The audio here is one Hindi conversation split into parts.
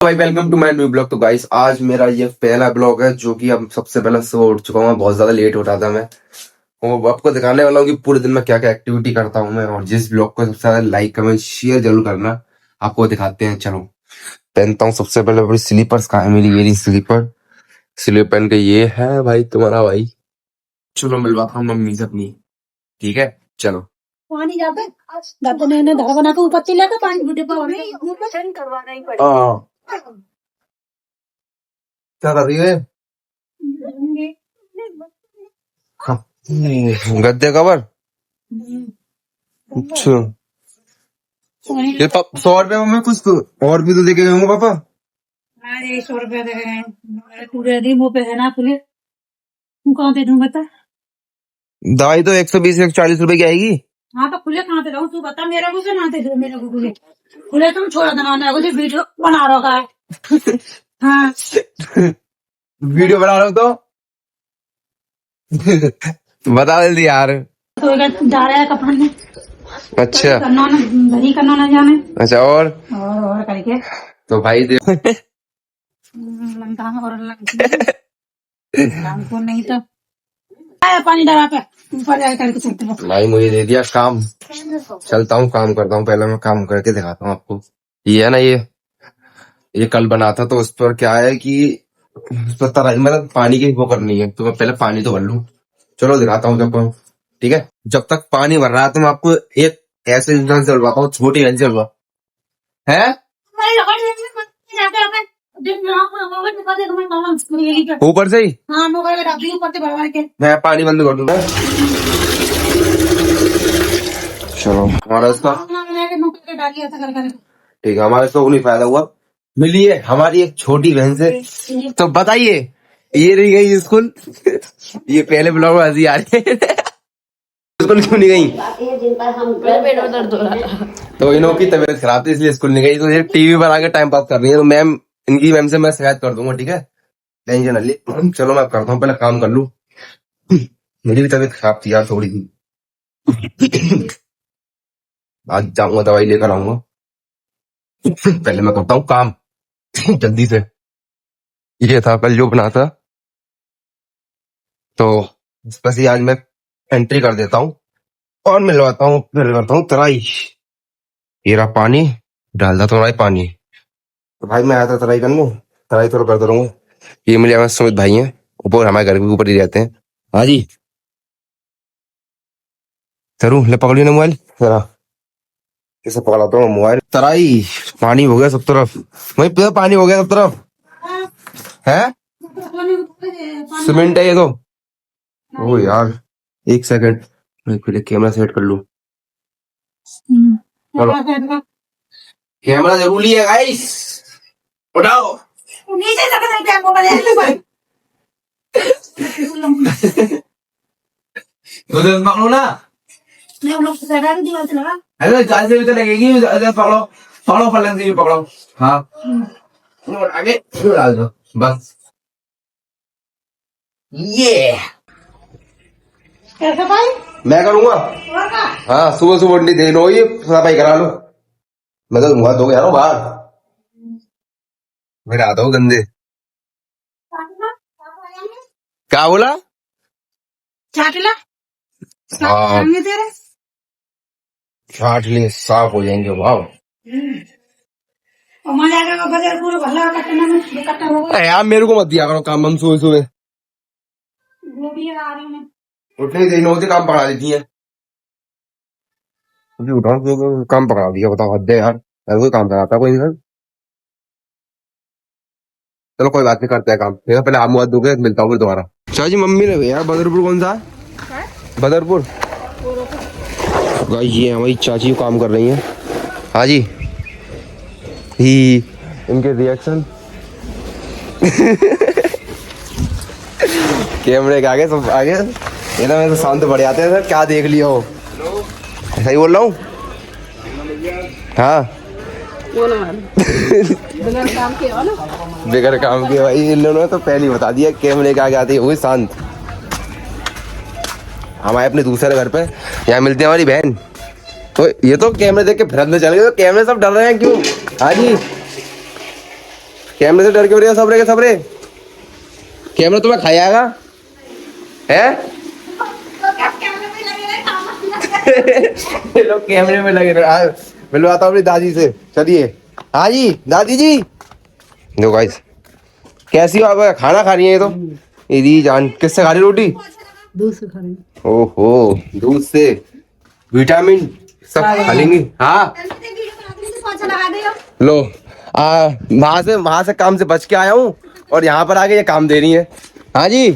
भाई welcome to my new blog. तो गाइस आज मेरा ये पहला ब्लॉग है जो कि अब सबसे पहले सुबह उठ चुका हूँ। बहुत ज्यादा लेट हो रहा था मैं। वो आपको दिखाने वाला हूँ कि पूरे दिन में क्या क्या एक्टिविटी करता हूँ मैं। और जिस ब्लॉग को सबसे ज्यादा लाइक कमेंट शेयर जरूर करना। आपको दिखाते हैं। चलो पहनता हूँ सबसे पहले अपनी स्लीपर्स। कहाँ है मेरी? ये स्लीपर पहन के ये है भाई तुम्हारा भाई। चलो मिलवाता हूँ मम्मी से अपनी। ठीक है चलो। पानी जाते दादा ने धारा बना के ऊपर चिल्ला के पानी बूटे पर सेंड करवाना ही पड़ेगा। हाँ क्या कर रही है? गद्दे कवर। अच्छा ये 100 रुपए में कुछ तो और भी तो देके गए होंगे पापा। अरे 100 रुपया दे रहे हैं पूरे मुंह पे है ना खुले। तुम कहाँ दे दूं बता। दवाई तो 120-140 रुपए की आएगी। हाँ तो खुले कहाँ दे रहा हूँ तू बता। मेरे को से ना दे दे मेरे को खुले खुले तुम छोड़ा देना मुझे वीडियो बना रहा है। हाँ वीडियो बना रहा हूँ तो बता जल्दी यार। तो जा रहा है कपड़े में। अच्छा करना ना भरी करना ना जाने। अच्छा और करके तो भाई देखो लंका में और लंका को नहीं तो पानी डाला पे ऊपर जाकर करके सकते हो। भाई मुझे दे दिया काम। चलता हूँ काम करता हूँ। पहले मैं काम करके दिखाता हूँ आपको। ये है ना ये कल बना था। तो उस पर क्या है कि उस पर तराई मतलब पानी की वो करनी है। तो मैं पहले पानी तो भर लूँ। चलो दिखाता हूँ जब। ठीक है जब तक पानी भर रहा है तो मैं आपको एक ऐसे इंसान से चलवाता हूँ। छोटी बहन से चलवा है। ऊपर से ही मैं पानी बंद कर दूंगा। चलो हमारा इसका ठीक है। हमारा इसका नहीं फायदा हुआ। मिलिए हमारी एक छोटी बहन से। तो बताइए ये नहीं गई स्कूल। ये पहले ब्लॉग में हंसी आ रही है। स्कूल क्यों नहीं गई? दर्द हो रहा था तो इनों की तबीयत खराब थी इसलिए स्कूल नहीं गई। तो ये टीवी पर आके टाइम पास कर रही है। तो मैम इनकी मैम से मैं शिकायत कर दूंगा। ठीक है टेंशन न ले। चलो मैं करता हूँ पहले काम कर लूँ। मेरी भी तबीयत खराब थी यार थोड़ी सी। आज जाऊंगा दवाई लेकर आऊंगा। पहले मैं करता हूँ काम जल्दी से। ये था कल जो बना था। तो बस ये आज मैं एंट्री कर देता हूँ और मिलवाता हूँ। फिर करता हूँ तराई। ये रहा पानी डाल था थोड़ा पानी। तो भाई मैं आया था तराई करने। तराई थोड़ा करता रहूंगा। ये मेरे हमारे सुमित भाई हैं। ऊपर हमारे घर के ऊपर ही रहते हैं। हाँ जी जरूर ले पकड़िए ना मोबाइल जरा। इसे पकड़ाता हूँ मोबाइल। तराई पानी हो गया सब तरफ। वही पूरा पानी हो गया सब तरफ है। सीमेंट है ये तो। ओ यार एक सेकंड मैं पहले कैमरा सेट कर लूं। चलो कैमरा जरूरी है गाइस। उठाओ तो पकड़ो ना। अरे जाल से भी तो लगेगी। पकड़ो पकड़ो पलंग से भी पकड़ो। हाँ आगे डाल दो बस। ये मैं करूंगा। हाँ सुबह सुबह उठनी दे लो। ये सफाई करा लो। मैं तो मुँह धो गया ना बाहर। मेरे आता हूँ गंदे। क्या बोला? चाटला हाँ छाट लिए साफ हो जाएंगे। वाह यार मेरे को मत दिया करो काम। हम सुबह सुबह उठने ही देरी होती काम पकड़ा देती है। अभी उठाओ काम पकड़ा दिया। बताओ हद है यार। कोई काम कराता कोई नहीं। चलो कोई बात नहीं करते हैं काम। पहले आप मुँह धो के मिलता हूँ फिर दोबारा। अच्छा जी मम्मी ने यार बदरपुर कौन सा है? बदरपुर ये हमारी चाची काम कर रही है। हाँ जी ही इनके रिएक्शन कैमरे के आगे सब आगे। ये ना मैं तो शांत पड़ जाते हैं। सर क्या देख लिया हो? सही बोल रहा हूँ। हाँ बेगर काम किया भाई इन लोगों ने तो पहले ही बता दिया। कैमरे के आगे आते हुए शांत। हम आए अपने दूसरे घर पे। यहाँ मिलती है हमारी बहन। तो ये तो कैमरे देख के फिर चले गए। तो कैमरे सब डर रहे हैं क्यों? हाँ जी कैमरे से डर क्यों रहे हो सबरे के सबरे? कैमरा तुम्हें खा जाएगा है? ये लोग कैमरे में लगे रहे। मिलवाता हूँ अपनी दादी से, चलिए। हाँ जी दादी जी। दो गाइस, कैसी हो आप? खाना खा रही है ये तो? यदि जान किससे खा रही रोटी? दूध से खा रही। ओहो, दूध से विटामिन सब खा लेंगी। हाँ लो, वहां से काम से बच के आया हूँ और यहाँ पर आके ये काम दे रही है। हाँ जी,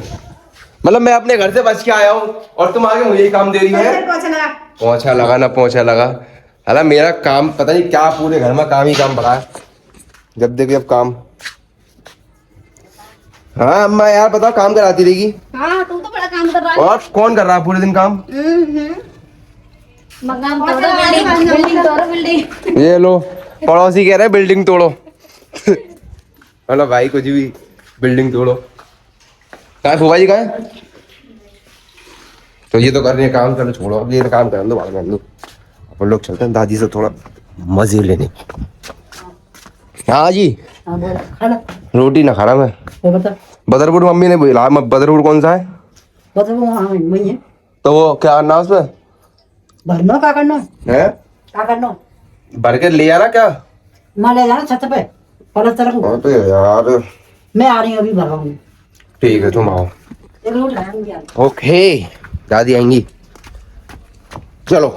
मतलब मैं अपने घर से बच के आया हूँ और तुम आके मुझे ही काम दे रही है। पोछा लगा ना पोछा लगा, अरे मेरा काम पता नहीं क्या, पूरे घर में काम ही काम पड़ा है, जब देखिए अब काम। हाँ अम्मा यार बताओ, काम कराती रहेगी? हाँ तुम तो बड़ा काम कर रहा है। और कौन कर रहा है पूरे दिन काम? मकान तोड़ो, बिल्डिंग तोड़ो, बिल्डिंग। ये लो, पड़ोसी कह रहे हैं बिल्डिंग तोड़ो। मतलब भाई कुछ भी, बिल्डिंग तोड़ो। कहाँ है फूफा जी, कहाँ है? तो ये तो कर रही है काम, चलो छोड़ो अब ये काम कर दो, बाद में अपन लोग चलते हैं दादी से थोड़ा मजे लेने। हाँ जी, हाँ बोल खाना। रोटी ना खाना मैं। वो बता बदरपुर मम्मी ने बोला, बदरपुर कौन सा है? बता वो। हाँ वही है। तो वो क्या नाम उसमें भरना क्या करना है? क्या करना? भर के ले आना क्या? माँ ले जाना छत पे पलस्तर को। हाँ तो यार मैं आ रही हूँ अभी भरवाऊंगी। ठीक है तुम आओ। एक रोट लाऊंगी यार। ओके, दादी आएंगी। चलो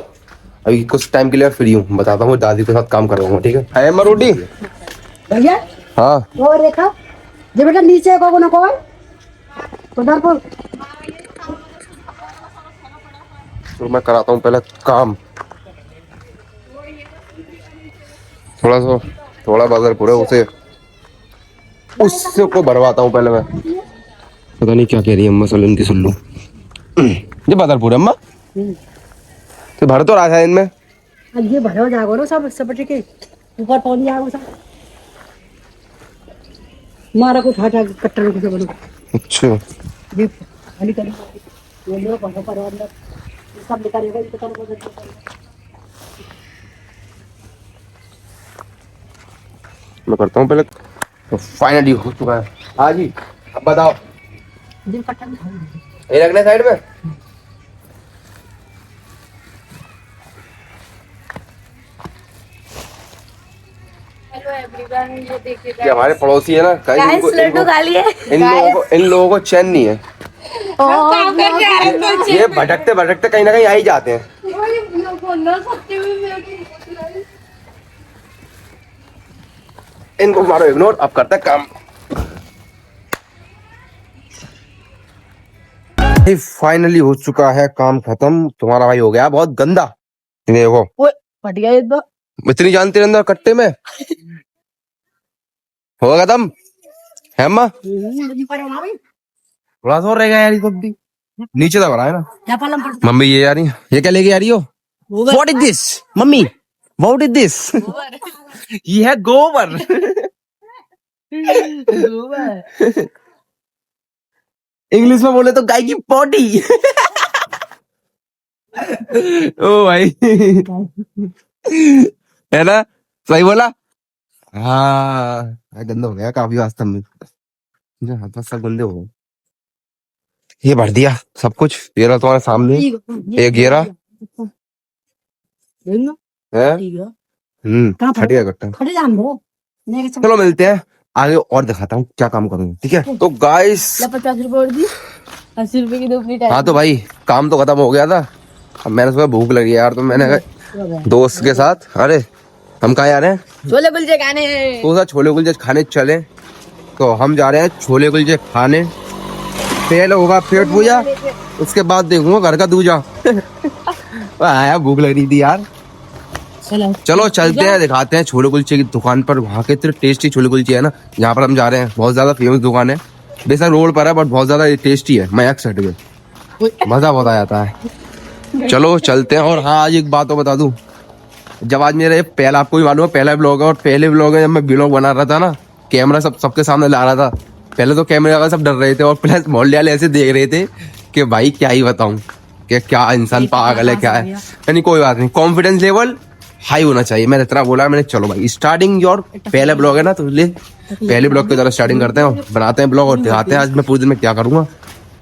अभी कुछ टाइम के लिए फ्री हूँ, बताता हूँ दादी के साथ काम करवाऊंगा, ठीक है? है अम्मा रोटी? भैया हाँ वो रेखा जे बेटा नीचे को ना कोई उधर को। तो मैं कराता हूँ पहले काम, थोड़ा बदरपुर है उसे, उससे को भरवाता हूँ पहले मैं। पता नहीं क्या कह रही है अम्मा, सलन की सुन लूं। ये बदरपुर है अम्मा, तो भर तो रहा था इनमें। अब ये भरो जागो ना सब सपटे के ऊपर पहुंच जाओ सब। मारा को उठा कट्टर के बनो। अच्छा ये खाली कर ये लो भरो पर अंदर सब निकालेगा इसको कर। मैं करता हूँ पहले। तो फाइनली हो चुका है। हाँ जी अब बताओ, दिन कट्टर ये रखना साइड में। हेलो एवरीवन, ये देखिए ये हमारे पड़ोसी है ना, गाइस लड्डू खा लिए। इन लोगों को चैन नहीं है, काम करके आ रहे हैं तो ये भटकते भटकते कहीं ना कहीं आ ही जाते हैं। इनको मारो इग्नोर, अब करते हैं काम। फाइनली हो चुका है काम खत्म, तुम्हारा भाई हो गया बहुत गंदा। देखो फट गया ये तो। इतनी जानती अंदर कट्टे में होगा खत्म है अम्मा। थोड़ा सा और रहेगा यार, इसको भी नीचे दबा रहा है ना। मम्मी ये आ रही है, ये क्या लेके आ रही हो? What is this mummy, what is this? ये है गोबर। इंग्लिश में बोले तो गाय की पॉटी। ओ भाई है ना, सही बोला? हाँ गंदा हो गया काफी वास्तव में, हाथ सब गंदे हो गए। ये भर दिया सब कुछ, ये रहा तुम्हारे सामने, एक ये रहा है। फट गया कट्टा। खड़े जान दो। चलो मिलते हैं आगे और दिखाता हूँ क्या काम करूंगा, ठीक है? तो गाइस 50 रुपए और दी, 80 रुपए की 2 प्लेट। हाँ तो भाई काम तो खत्म हो गया था, अब मैंने सुबह भूख लगी यार, तो मैंने कहा दोस्त के साथ, अरे हम कहाँ जा रहे हैं? छोले कुलचे खाने। तो साथ छोले कुलचे खाने चले, तो हम जा रहे हैं छोले कुलचे खाने। पहले होगा पेट पूजा, उसके बाद देखूंगा घर का दूजा। आया भूख लग रही थी यार। चलो चलते हैं, दिखाते हैं छोले कुलचे की दुकान पर। वहाँ के इतने टेस्टी छोले कुलचे है ना, जहाँ पर हम जा रहे हैं, बहुत ज्यादा फेमस दुकान है, बेशक रोड पर है बट बहुत ज्यादा टेस्टी है। मजाक सेट में मजा बहुत आ जाता है। चलो चलते हैं। और हाँ आज एक बात तो बता दूं, जब आज मेरा पहला, आपको भी मालूम है पहला ब्लॉग है, और पहले ब्लॉग है जब मैं ब्लॉग बना रहा था ना, कैमरा सबके सामने ला रहा था, पहले तो कैमरे का सब डर रहे थे, और प्लस मोहल्ले वाले ऐसे देख रहे थे कि भाई क्या ही बताऊं कि क्या इंसान पागल है क्या है। यानी कोई बात नहीं, कॉन्फिडेंस लेवल हाई होना चाहिए। मैंने इतना बोला, मैंने चलो भाई स्टार्टिंग योर पहला ब्लॉग है ना, तो इसलिए पहले ब्लॉग की तरह स्टार्टिंग करते हैं, बनाते हैं ब्लॉग और दिखाते हैं आज मैं पूरे दिन में क्या करूंगा।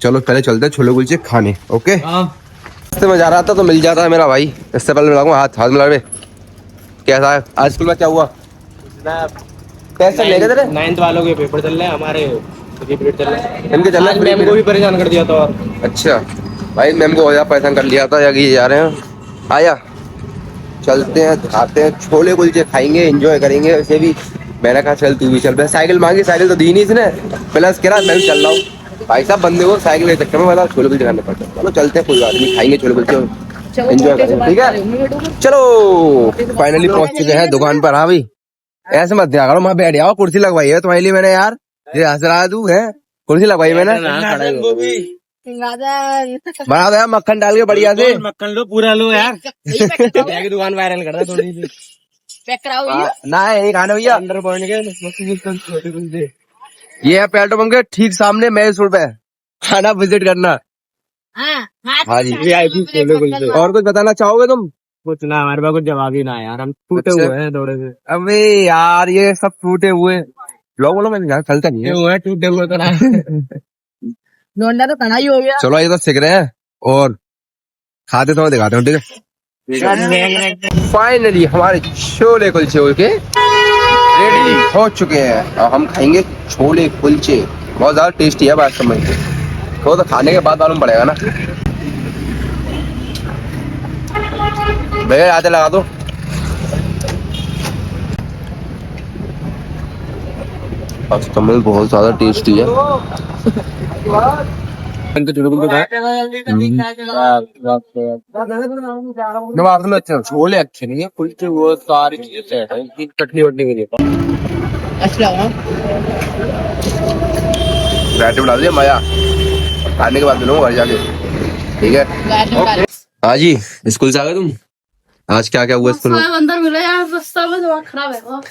चलो पहले चलते हैं छोले कुलचे खाने। ओके, रास्ते में जा रहा था तो मिल जाता है मेरा भाई, इससे पहले मिलाऊंगा, हाथ हाथ मिला। कैसा है आज स्कूल में, क्या हुआ? कैसे ले गए तेरे 9th वालों के पेपर चल रहे हैं, हमारे पीरियड चल रहे हैं। इनके चल आज रहे मैम को भी परेशान कर दिया था। और अच्छा भाई, मैम को हो परेशान कर लिया था, या कि ये जा रहे हैं। आया, चलते हैं खाते हैं छोले कुलचे, खाएंगे एंजॉय करेंगे। वैसे भी मैंने कहा चल तू भी चल, मैं साइकिल मांगी, साइकिल तो दी नहीं इसने, प्लस कह रहा मैं भी चल रहा हूँ। भाई साहब बंदे को साइकिल के चक्कर में मतलब छोले कुलचे खाने पड़ते हैं। चलो चलते हैं, कोई बात नहीं, खाएंगे छोले कुलचे, एंजॉय करेंगे, ठीक है। चलो फाइनली पहुंच चुके हैं दुकान पर। हाँ भाई ऐसे मत दिया करो, वहाँ बैठ जाओ, कुर्सी लगवाई है तुम्हारे लिए मैंने यार, ये हंस रहा है तू है, कुर्सी लगवाई मैंने। बना दो यार मक्खन डाल के बढ़िया से, मक्खन लो पूरा लो यार। की दुकान वायरल कर रहा है थोड़ी सी। ना नहीं खाने भैया। अंडर पॉइंट के ये है पेट्रोल पंप के ठीक सामने मेरे रोड पे, खाना विजिट करना। हाँ जी, VIP छोले कुलचे। और कुछ बताना चाहोगे तुम? कुछ ना, हमारे पास कुछ जवाब ही ना है यार, हम टूटे अच्छा। हुए हैं थोड़े से। अबे यार ये सब टूटे हुए लोग, बोलो मैं यहाँ चलता नहीं है। हुए हैं टूटे हुए तो ना। लौंडा तो कढ़ाई हो गया। चलो ये तो सीख रहे हैं और खाते तो दिखाते हो, ठीक है। फाइनली हमारे छोले कुलचे के रेडी हो चुके हैं और हम खाएंगे छोले कुलचे। बहुत ज्यादा टेस्टी है बात समझ के, वो तो खाने के बाद मालूम पड़ेगा ना। भैया आते लगा दो। कस्टमर बहुत ज्यादा टेस्टी है। अच्छा छोले अच्छे नहीं है, कुलचे वो सारी चीजें सेट है, इनकी चटनी वटनी भी नहीं। अच्छा बैठे बना दिया मजा, खाने के बाद मिलूंगा घर जाके, ठीक है। हाँ जी, स्कूल से आ गए तुम? आज क्या क्या हुआ स्कूल में? बंदर मिले यार रास्ता में, दिमाग खराब है। और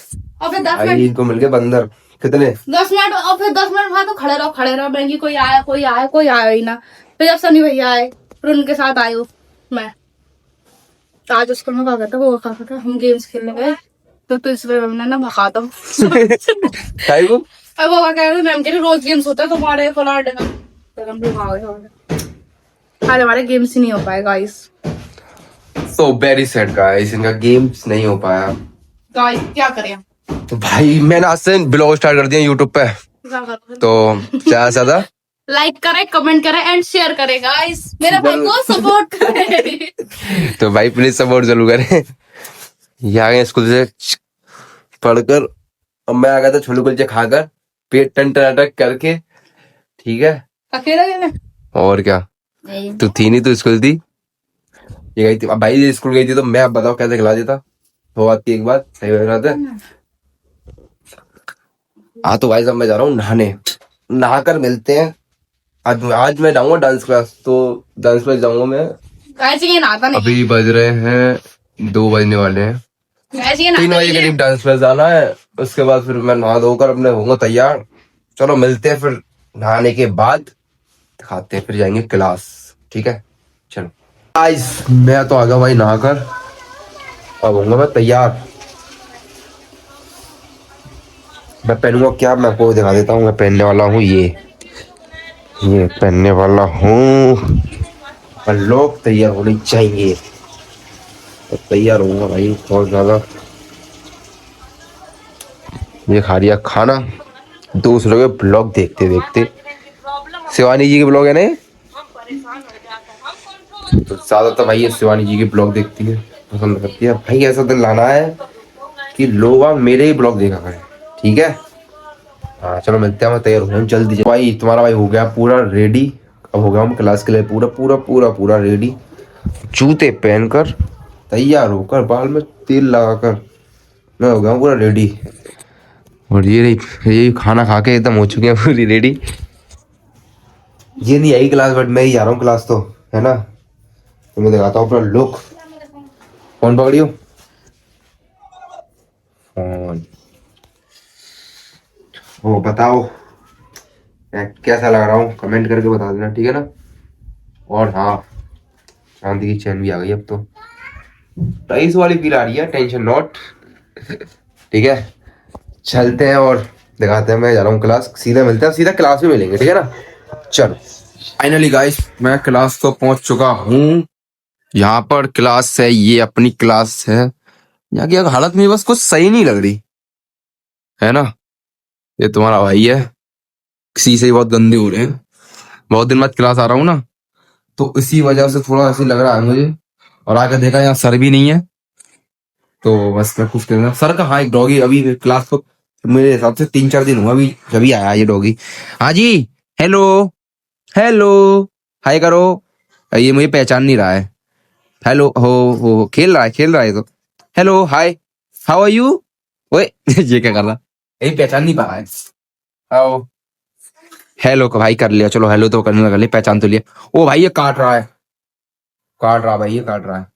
फिर 10 मिनट, इनको मिल गए बंदर कितने? 10 मिनट और फिर 10 मिनट बाद तो खड़े रहो बैंक, कोई आया कोई आया ही ना। फिर जब सनी भैया आए फिर उनके साथ आई हूँ मैं। आज स्कूल में क्या था, वो कहा था हम गेम्स खेलने गए तो इस वजह मैंने ना भगा दो। अब वो कह रहे मैम के लिए रोज गेम्स होते हैं तुम्हारे फ्लैट में, तो हम लोग आ गए। आज हमारे गेम्स ही नहीं हो पाए guys. So very sad guys, इनका गेम्स नहीं हो पाया। गाइस क्या करें, तो भाई मैंने आज से ब्लॉग स्टार्ट कर दिया यूट्यूब पे, तो क्या ज्यादा लाइक करें, कमेंट करें एंड शेयर करें गाइस, मेरे भाई को सपोर्ट करें। तो भाई प्लीज सपोर्ट जरूर करें। ये आ गए स्कूल से पढ़कर, अब मैं आ गया था छोले कुलचे खाकर, पेट टन करके, ठीक है। अकेला गए और क्या, तू थी नहीं, तू स्कूल थी, ये गई थी। अब भाई ये स्कूल गई थी तो मैं, अब बताओ कैसे खिला देता, तो बात की एक बात सही हो रहा था। हाँ तो भाई साहब मैं जा रहा हूँ नहाने, नहाकर मिलते हैं। आज मैं जाऊंगा डांस क्लास, तो डांस क्लास जाऊंगा मैं। गाइस ये नहाता नहीं, अभी बज रहे हैं 2 बजने वाले हैं, गाइस ये 3 बजे के करीब डांस क्लास जाना है। उसके बाद फिर मैं नहा धोकर अपने होऊंगा तैयार। चलो मिलते हैं फिर नहाने के बाद, खाते हैं फिर जाएंगे क्लास, ठीक है। चलो गाइस मैं तो आ गया भाई नहाकर, अब होऊंगा मैं तैयार। मैं पहनूंगा क्या, मैं आपको दिखा देता हूँ। मैं पहनने वाला हूँ ये पहनने वाला हूँ, और लोग तैयार होने चाहिए, तो तैयार होऊंगा भाई बहुत ज्यादा। ये खा लिया खाना, दूसरों के ब्लॉग देखते देखते। शिवानी जी के ब्लॉग है ना, तो ज्यादातर भाई ये शिवानी जी के ब्लॉग देखती है, पसंद करती है। भाई ऐसा दिन लाना है कि लोग मेरे ही ब्लॉग देखा करें, ठीक है। हाँ चलो मिलते हैं, मैं तैयार हो गया हूँ जल्दी। भाई तुम्हारा भाई हो गया पूरा रेडी, अब हो गया हूँ क्लास के लिए पूरा पूरा पूरा पूरा रेडी। जूते पहनकर तैयार होकर, बाल में तेल लगाकर मैं हो गया हूँ पूरा रेडी। और ये खाना खा के एकदम हो चुके हैं पूरी रेडी। ये नहीं आई क्लास, बट मैं ही जा रहा हूँ क्लास, तो है ना। तो मैं दिखाता हूँ अपना लुक। Phone पकड़ियो, phone. वो बताओ मैं कैसा लग रहा हूँ, कमेंट करके बता देना, ठीक है ना। और हाँ चांदी की चैन भी आ गई अब तो। रईस वाली फील आ रही है, टेंशन नॉट। ठीक है, चलते हैं और दिखाते हैं। मैं जा रहा हूँ क्लास, सीधा मिलते हैं, सीधा क्लास में मिलेंगे, ठीक है ना। चलो फाइनली गाइस मैं क्लास तो पहुंच चुका हूँ। यहाँ पर क्लास है, ये अपनी क्लास है। यहाँ की हालत में बस कुछ सही नहीं लग रही है ना। ये तुम्हारा भाई है, किसी से ही बहुत गंदे हो रहे हैं। बहुत दिन बाद क्लास आ रहा हूँ ना, तो इसी वजह से थोड़ा ऐसे लग रहा है मुझे। और आकर देखा यहाँ सर भी नहीं है, तो बस मैं कुछ कहना सर का। हाँ एक डॉगी अभी क्लास को मेरे हिसाब से 3-4 दिन हुआ अभी जब आया ये डॉगी। हाँ जी, हेलो हेलो, हाय करो। ये मुझे पहचान नहीं रहा है। हेलो हो खेल रहा है तो hello hi how are you. ओए ये क्या कर रहा, यही पहचान नहीं पा रहा है। आओ हेलो का भाई कर लिया, चलो हेलो तो करने लगा, ले पहचान तो लिया। ओ भाई ये काट रहा है, काट रहा भाई, ये काट रहा है।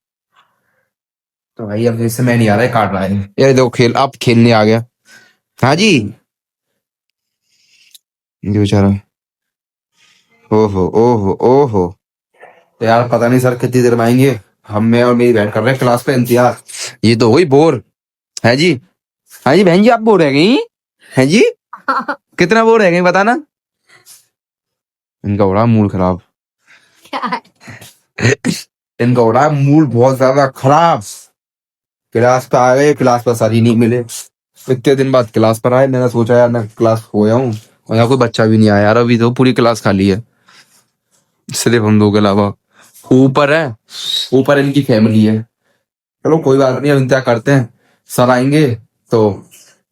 तो भाई अब जैसे मैं नहीं आ रहा है, काट रहा है। ये देखो खेल, अब खेलने आ गया। हाँ जी, ये बेचारा। ओहो ओहो ओहो, तो यार पता नहीं सर कितनी देर में आएंगे। हम मैं और मेरी बहन कर रहे हैं क्लास पे इंतजार। ये तो हुई बोर है जी। हाँ जी बहन जी, आप बोर है गई हैं जी? कितना बोर है गई बताना। इनका हो रहा मूड खराब, इनका हो रहा है मूड बहुत ज्यादा खराब। क्लास पे आ गए, क्लास पर सर ही नहीं मिले। इतने दिन बाद क्लास पर आए, मैंने सोचा यार मैं क्लास खोया हूँ, और यहाँ कोई बच्चा भी नहीं आया यार। अभी तो पूरी क्लास खाली है, सिर्फ हम दो के अलावा। ऊपर है, ऊपर इनकी फैमिली है। चलो कोई बात नहीं, अब इंतजार करते हैं, सर आएंगे तो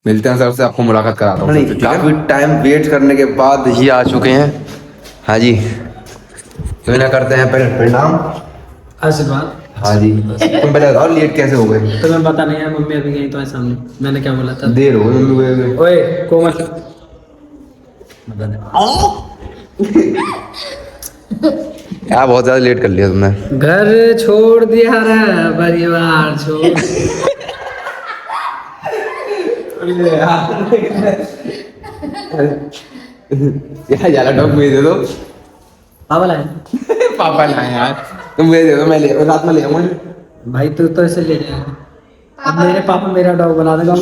मिलते हैं सर से, आपको मुलाकात कराता हूँ। काफी टाइम वेट करने के बाद ये आ चुके हैं। हाँ जी, तो इन्हें करते हैं पहले प्रणाम। आशीर्वाद। हाँ जी, तुम पहले बताओ लेट कैसे हो गए। तुम्हें पता नहीं है, मम्मी अभी गई तो है सामने। मैंने क्या बोला था? देर हो गई मम्मी गए। ओए कोमल, यार बहुत ज्यादा लेट कर लिया तुमने। घर छोड़ दिया रे, परिवार छोड़। यार ज्यादा टॉप मुझे दे दो। पापा लाए। पापा लाए यार, तुम मुझे दे दो, मैं ले रात में ले आऊंगा। भाई तू तो ऐसे ले जाएगा, अब मेरे पापा मेरा डॉग बना देगा।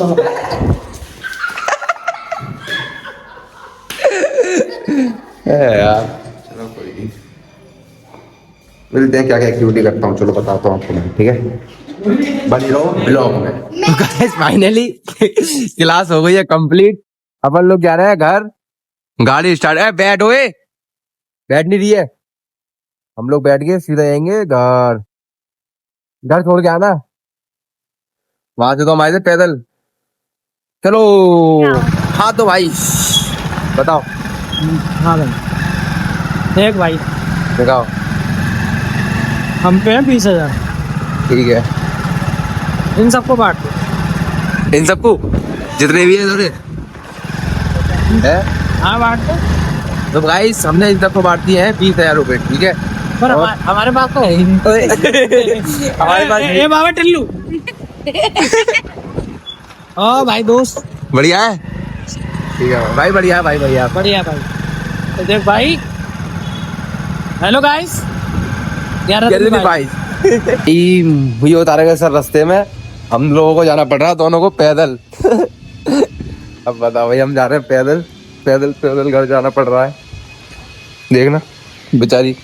यार चलो कोई नहीं, मिलते हैं क्या क्या एक्टिविटी करता हूँ। चलो बताता हूँ आपको मैं, ठीक है बनी रहो ब्लॉग में। तो गाइस फाइनली क्लास हो गई है कंप्लीट। अपन लोग जा रहे हैं घर, गाड़ी स्टार्ट है। बैठ हुए, बैठ नहीं रही है। हम लोग बैठ गए, सीधा जाएंगे घर। घर छोड़ के आना, वहां से तो हम आए थे पैदल। चलो हाँ तो भाई बताओ। हाँ भाई, एक भाई दिखाओ। हम पे हैं 20,000, ठीक है, इन सबको बांट दो। इन सबको जितने भी है थोड़े है। हाँ बांट दो, तो गाइस हमने इन सबको बांट दिए हैं 20,000 रुपए, ठीक है। पर हमारे पास तो है ही नहीं। हमारे पास ए बाबा टिल्लू। ओ भाई दोस्त, बढ़िया है, ठीक है भाई, बढ़िया भाई, बढ़िया। बढ़िया भाई। तो देख भाई, हेलो गाइस, ये उतारे गए सर रास्ते में, हम लोगों को जाना पड़ रहा है दोनों को पैदल। अब बताओ भाई, हम जा रहे हैं पैदल, पैदल पैदल घर जाना पड़ रहा है। देखना बेचारी,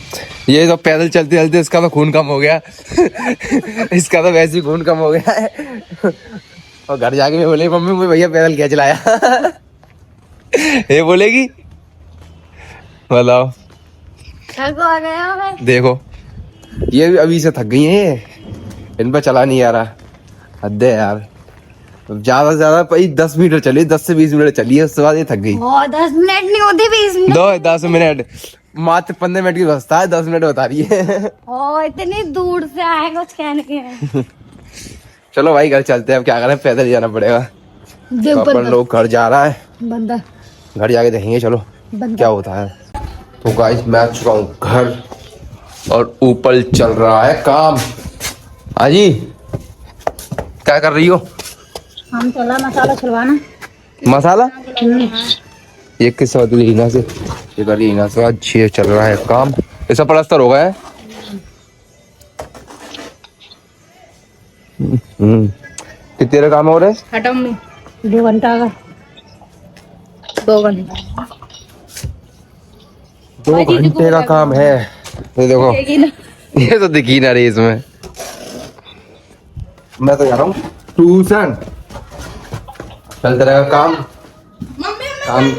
ये तो पैदल चलते चलते इसका तो खून कम हो गया। इसका तो वैसे ही खून कम हो गया है। और घर जाके मैं बोले मम्मी मुझे भैया पैदल क्या चलाया। ये बोलेगी, बताओ। आ गया मैं। देखो ये भी अभी से थक गई हैं, इन पर चला नहीं आ रहा। हद है यार, ज्यादा से ज्यादा भाई 10 मीटर चली, 10 से 20 मिनट चली है, उसके बाद ये थक गई। 10 मिनट नहीं होती, 20 मिनट। 10 मिनट, मात्र 15 मिनट की व्यवस्था है, 10 मिनट बता रही है। ओ इतनी दूर से आए कुछ कहने के। चलो भाई घर चलते हैं, अब क्या करें, पैदल ही जाना पड़ेगा। तो अपन लोग घर जा रहा है, बंदा घर जाके देखेंगे चलो क्या होता है। तो गाइस मैं आ चुका हूँ घर, और ऊपर चल रहा है काम। हाँ जी, क्या कर रही हो? हम चला मसाला छुड़वाना। मसाला ये किस लीना से, ये कर लीना से आज ये चल रहा है काम। ऐसा प्लास्टर हो गया है, कितने काम हो रहे? हटम में 2 घंटा का 2 घंटा 2 घंटे का काम है। ये देखो, देगी ना। ये तो दिखी ना रही इसमें। मैं तो जा रहा हूँ ट्यूशन। चलता रहेगा काम। काम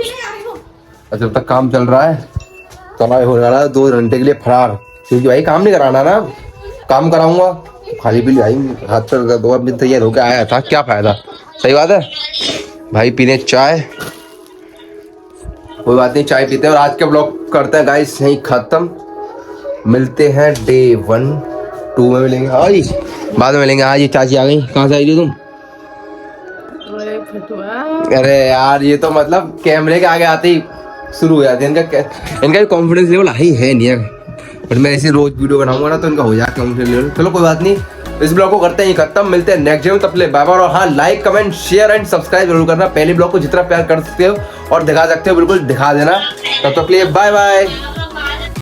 जब तक काम चल रहा है तो मैं हो रहा है 2 घंटे के लिए फरार, क्योंकि भाई काम नहीं कराना ना। काम कराऊंगा खाली पीली भाई हाथ पर 2 दिन तैयार होकर आया था, क्या फायदा। सही बात है भाई, पीने चाय। कोई बात नहीं, चाय पीते हैं और आज का ब्लॉग करते हैं गाइस यहीं खत्म। मिलते हैं डे 1 2 में मिलेंगे, आई बाद में मिलेंगे। आज ये चाची आ गई, कहाँ से आई थी तुम? अरे यार ये तो मतलब कैमरे के आगे आते ही शुरू हो जाते हैं इनका कॉन्फिडेंस लेवल हाई है नहीं है। बट मैं ऐसे रोज वीडियो बनाऊंगा ना तो इनका हो जाए कॉन्फिडेंस लेवल। चलो कोई बात नहीं, इस ब्लॉग को करते हैं खत्म। मिलते हैं नेक्स्ट वीडियो में, तब ले बाय बाय। और हाँ, like comment share and subscribe जरूर करना। पहले ब्लॉग को जितना प्यार कर सकते हो और दिखा सकते हो बिल्कुल दिखा देना। तब तक के लिए बाय बाय।